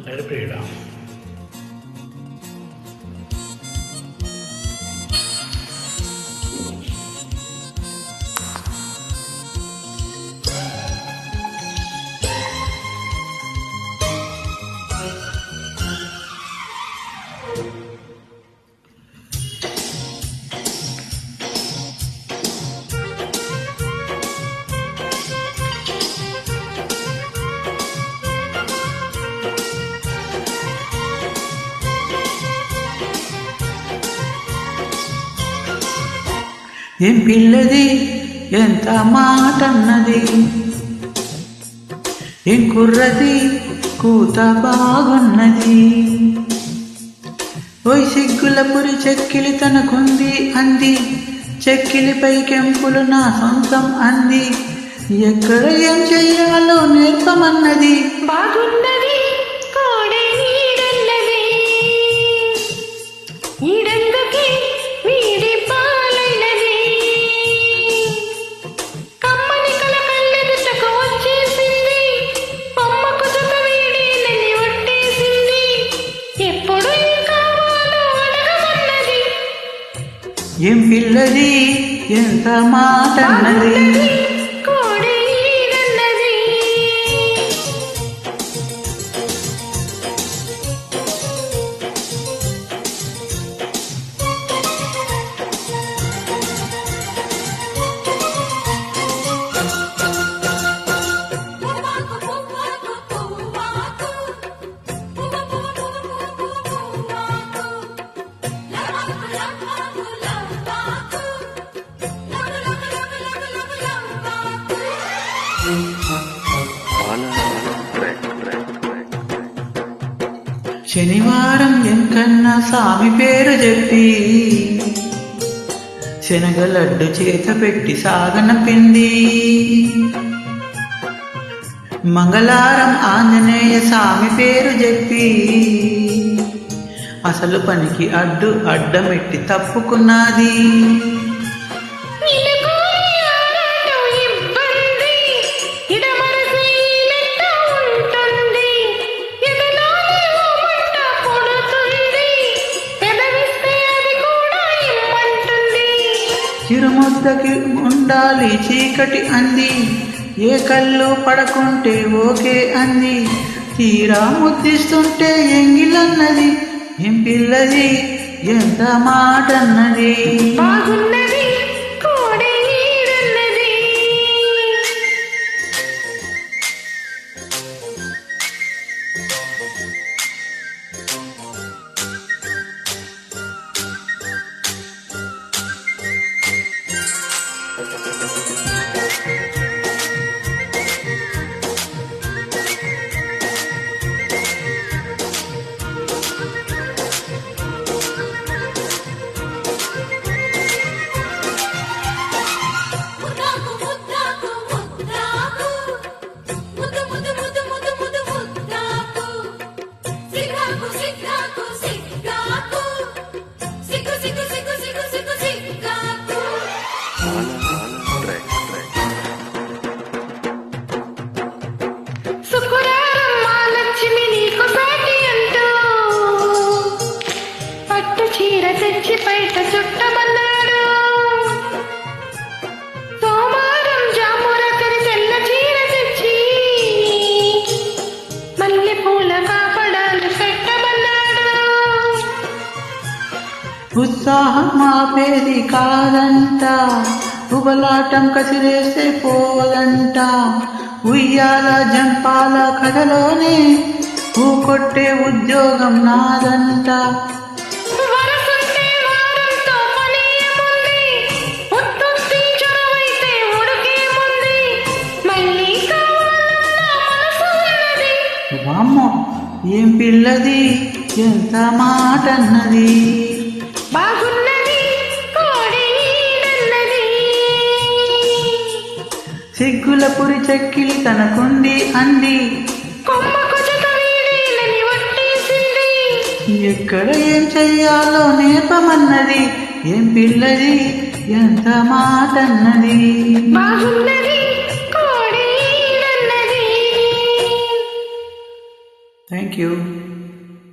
నడిపేయడా ఏం పిల్లది ఎంత మాటన్నది, ఏం కుర్రది కూత బాగున్నది. ఓయ్ సిగ్గుల పురి చెక్కిలి తనకుంది అంది, చెక్కిలిపై కెంపులు నా సొంతం అంది. ఎక్కడ ఏం చెయ్యాలో నేర్పమన్నది. బాగున్నది కోడే నీడన్నది, ఈడందుకే వీడి పాలైనది. కమ్మని కల కళ్ళెదుటకు వచ్చేసింది, బొమ్మకు జత వీడేనని ఒట్టేసింది. ఎప్పుడు ఏం కావాలో అడగమన్నది. ఏం పిల్లది ఎంత మాటన్నది. కోడే నీడన్నది. శనివారం ఎంకన్నా స్వామి పేరు చెప్పి, శనగలడ్డు చేత పెట్టి సాగనంపింది. మంగళవారం ఆంజనేయ స్వామి పేరు చెప్పి, అసలు పనికి అడ్డమెట్టి తప్పుకున్నది. చిరుముద్దకి ఉండాలి చీకటి అంది, ఏ కళ్ళు పడకుంటే ఓకే అంది. తీరా ముద్దిస్తుంటే ఎంగిలన్నది. ఏం పిల్లది ఎంత మాటన్నది. బాగున్నది కోడే నీడన్నది. తెచ్చి బయట చుట్టమన్నాడు. సోమవారం జామురాత్రి తెల్ల చీర తెచ్చి మల్లె పూల కాపడాలు పెట్టమన్నాడు. ఉత్సాహం ఆపేది కాదంట, ఉబలాటం కసిరేస్తే పోదంట. ఉయ్యాల జంపాల కథలోనే కొట్టే ఉద్యోగం నాదంట. వామ్మో ఏం పిల్లది ఎంత మాటన్నది. బాగున్నది కోడి నీడన్నది. సిగ్గుల పురి చెక్కిలి తనకుంది అంది, కొమ్మకు జత వీడేనని ఒట్టేసింది. ఎక్కడ ఏం చెయ్యాలో నేర్పమన్నది. ఏం పిల్లది ఎంత మాటన్నది. బాగున్నది థ్యాంక్ యూ.